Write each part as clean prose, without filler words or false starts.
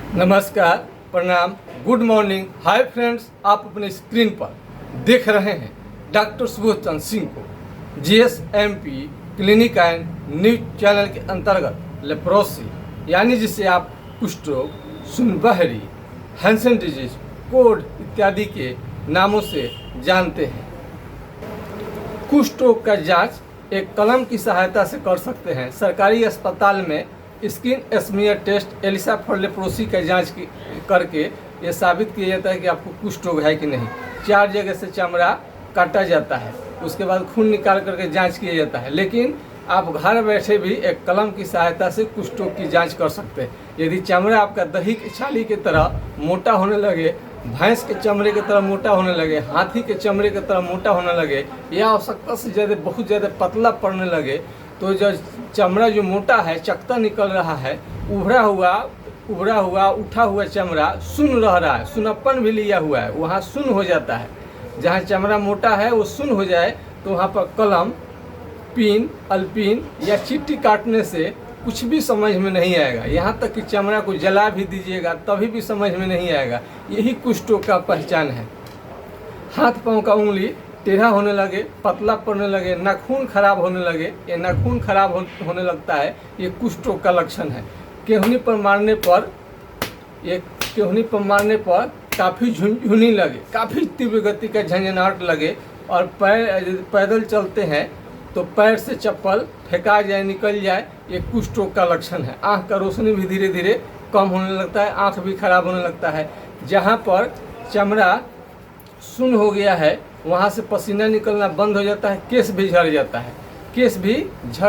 नमस्कार, प्रणाम, good morning, hi friends. आप अपने स्क्रीन पर देख रहे हैं डॉक्टर सुबोध चंद्र सिंह को GSMP clinic and news channel के अंतर्गत लेप्रोसी यानी जिसे आप कुष्ठ रोग, सुनबहरी, हैंसन डिजीज, कोड इत्यादि के नामों से जानते हैं। कुष्ठ रोग का जांच एक कलम की सहायता से कर सकते हैं। सरकारी अस्पताल में skin smear test ELISA for leprosy का जांच करके ये साबित किया जाता है कि आपको कुष्ठ रोग है कि नहीं। 4 जगह से चमड़ा काटा जाता है, उसके बाद खून निकाल करके जांच किया जाता है। लेकिन आप घर बैठे भी एक कलम की सहायता से कुष्ठ रोग की जांच कर सकते हैं। यदि चमड़ा आपका दही की छाली की तरह मोटा होने लगे, भैंस के चमड़े की तरह मोटा होने लगे, हाथी के चमड़े की तरह मोटा होने लगे या आवश्यकता से ज़्यादा बहुत ज़्यादा पतला पड़ने लगे, तो जो चमड़ा जो मोटा है, चकता निकल रहा है, उभरा हुआ उठा हुआ चमड़ा सुन्न रह रहा है, सुनप्पन भी लिया हुआ है, वहाँ सुन्न हो जाता है। जहाँ चमड़ा मोटा है वो सुन्न हो जाए तो वहाँ पर कलम, पिन, अल्पिन या चिट्टी काटने से कुछ भी समझ में नहीं आएगा। यहाँ तक कि चमड़ा को जला भी दीजिएगा तभी भी समझ में नहीं आएगा। यही कुष्ठ रोग का पहचान है। हाथ पाँव का उंगली टेढ़ा होने लगे, पतला पड़ने लगे, नाखून खराब होने लगे, ये नाखून खराब होने लगता है, ये कुष्ठ रोग का लक्षण है। केहूनी पर मारने पर काफ़ी झुनझुनी लगे, काफ़ी तीव्र गति का झंझनाहट लगे और पैदल चलते हैं तो पैर से चप्पल फेंका जाए, निकल जाए, ये कुष्ठ रोग का लक्षण है। आँख का रोशनी भी धीरे धीरे कम होने लगता है, आँख भी खराब होने लगता है। जहाँ पर चमड़ा सुन्न हो गया है वहाँ से पसीना निकलना बंद हो जाता है, केस भी झड़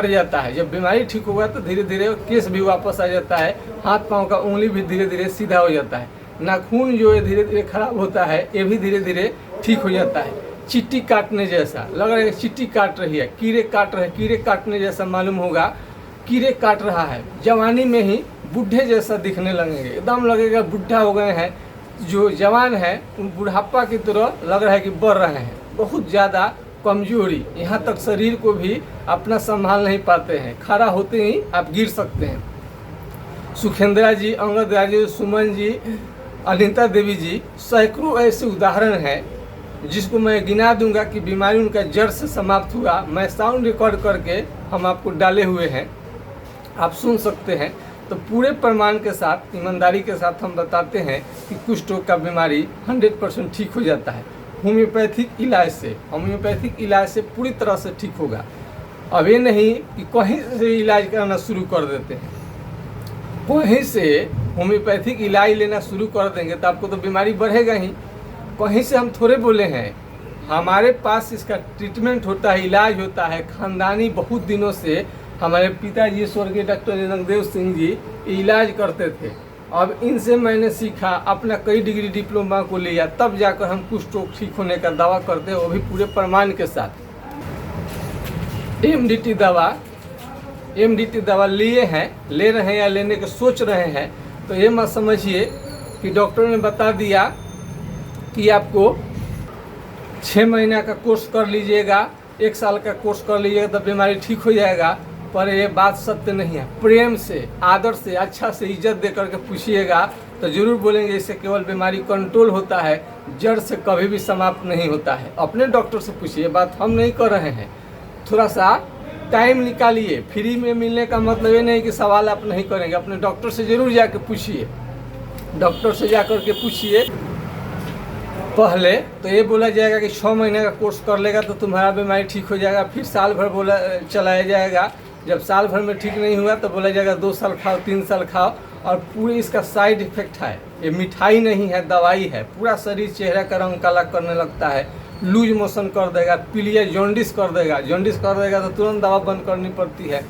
जाता है। जब बीमारी ठीक होगा तो धीरे धीरे केस भी वापस आ जाता है। हाथ पाँव का उंगली भी धीरे धीरे सीधा हो जाता है। नाखून जो है धीरे धीरे खराब होता है, ये भी धीरे धीरे ठीक हो जाता है। चिट्टी काटने जैसा लग रहा है, चिट्टी काट रही है, कीड़े काट रहे हैं, कीड़े काटने जैसा मालूम होगा, कीड़े काट रहा है। जवानी में ही बूढ़े जैसा दिखने लगेंगे, एकदम लगेगा बुढ़ा हो गए हैं। जो जवान है उन बुढ़ापा की तरह लग रहा है कि बढ़ रहे हैं। बहुत ज़्यादा कमजोरी, यहाँ तक शरीर को भी अपना संभाल नहीं पाते हैं, खड़ा होते ही आप गिर सकते हैं। सुखेंद्रा जी, अंगद राजी, सुमन जी, अनिता देवी जी, सैकड़ों ऐसे उदाहरण हैं जिसको मैं गिना दूंगा कि बीमारी उनका जड़ से समाप्त हुआ। मैं साउंड रिकॉर्ड करके हम आपको डाले हुए हैं, आप सुन सकते हैं। तो पूरे प्रमाण के साथ, ईमानदारी के साथ हम बताते हैं कि कुष्ठ रोग का बीमारी 100% ठीक हो जाता है होम्योपैथिक इलाज से पूरी तरह से ठीक होगा। अब ये नहीं कि कहीं से इलाज करना शुरू कर देते हैं, कहीं से होम्योपैथिक इलाज लेना शुरू कर देंगे तो आपको तो बीमारी बढ़ेगा ही। कहीं से हम थोड़े बोले हैं, हमारे पास इसका ट्रीटमेंट होता है, इलाज होता है। खानदानी बहुत दिनों से हमारे पिताजी स्वर्गीय डॉक्टर जनकदेव सिंह जी इलाज करते थे। अब इनसे मैंने सीखा, अपना कई डिग्री डिप्लोमा को लिया, तब जाकर हम कुष्ठ रोग ठीक होने का दावा करते हैं, वो भी पूरे प्रमाण के साथ। MDT दवा ले रहे हैं या लेने के सोच रहे हैं तो ये मत समझिए कि डॉक्टर ने बता दिया कि आपको 6 महीना का कोर्स कर लीजिएगा, 1 साल का कोर्स कर लीजिएगा तो बीमारी ठीक हो जाएगा। पर ये बात सत्य नहीं है। प्रेम से, आदर से, अच्छा से, इज्जत दे करके पूछिएगा तो ज़रूर बोलेंगे इससे केवल बीमारी कंट्रोल होता है, जड़ से कभी भी समाप्त नहीं होता है। अपने डॉक्टर से पूछिए, बात हम नहीं कर रहे हैं। थोड़ा सा टाइम निकालिए। फ्री में मिलने का मतलब ये नहीं कि सवाल आप नहीं करेंगे। अपने डॉक्टर से ज़रूर जाकर पूछिए, डॉक्टर से जा कर के पूछिए। पहले तो ये बोला जाएगा कि 6 महीने का कोर्स कर लेगा तो तुम्हारा बीमारी ठीक हो जाएगा, फिर साल भर चलाया जाएगा। जब साल भर में ठीक नहीं हुआ तो बोला जाएगा 2 साल खाओ, 3 साल खाओ। और पूरी इसका साइड इफेक्ट है, ये मिठाई नहीं है, दवाई है। पूरा शरीर, चेहरा का रंग काला करने लगता है, लूज मोशन कर देगा, पीलिया, जॉन्डिस कर देगा तो तुरंत दवा बंद करनी पड़ती है।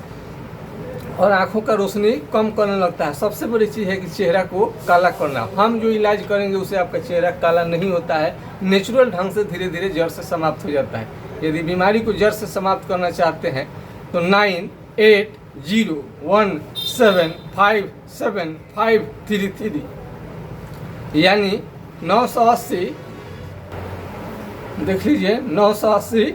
और आँखों का रोशनी कम करने लगता है। सबसे बड़ी चीज़ है कि चेहरा को काला करना। हम जो इलाज करेंगे उससे आपका चेहरा काला नहीं होता है, नेचुरल ढंग से धीरे धीरे जड़ से समाप्त हो जाता है। यदि बीमारी को जड़ से समाप्त करना चाहते हैं तो 9801757533 यानी 980, देख लीजिए, 980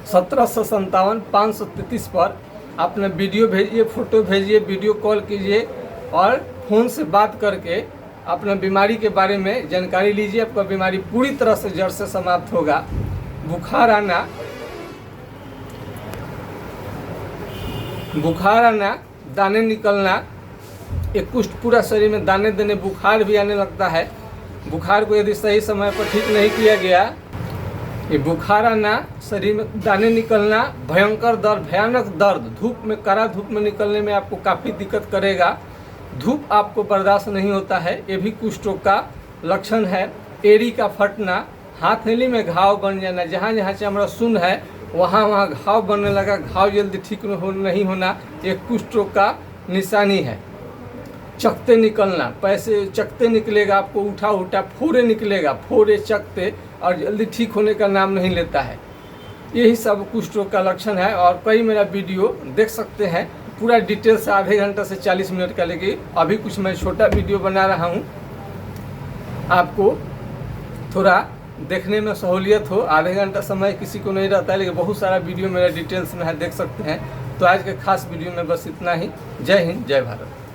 1757 533 पर अपना वीडियो भेजिए, फोटो भेजिए, वीडियो कॉल कीजिए और फ़ोन से बात करके अपना बीमारी के बारे में जानकारी लीजिए। आपका बीमारी पूरी तरह से जड़ से समाप्त होगा। बुखार आना, दाने निकलना, एक कुष्ठ पूरा शरीर में दाने देने, बुखार भी आने लगता है। बुखार को यदि सही समय पर ठीक नहीं किया गया, ये बुखार आना, शरीर में दाने निकलना, भयंकर दर्द, भयानक दर्द, धूप में, कड़ा धूप में निकलने में आपको काफ़ी दिक्कत करेगा। धूप आपको बर्दाश्त नहीं होता है, ये भी कुष्ठ रोग का लक्षण है। एड़ी का फटना, हथेली में घाव बन जाना, जहाँ जहाँ चमड़ा सुन्न है वहाँ वहाँ घाव बनने लगा, घाव जल्दी ठीक नहीं होना, एक कुष्ठ रोग का निशानी है। चकते निकलना, पैसे चकते निकलेगा, आपको उठा उठा फोड़े निकलेगा, फोड़े चकते, और जल्दी ठीक होने का नाम नहीं लेता है। यही सब कुष्ठ रोग का लक्षण है। और कई मेरा वीडियो देख सकते हैं, पूरा डिटेल से आधे घंटा से 40 मिनट का, लेकिन अभी कुछ मैं छोटा वीडियो बना रहा हूँ, आपको थोड़ा देखने में सहूलियत हो। आधे घंटा समय किसी को नहीं रहता है, लेकिन बहुत सारा वीडियो मेरा डिटेल्स में है, देख सकते हैं। तो आज के खास वीडियो में बस इतना ही। जय हिंद, जय भारत।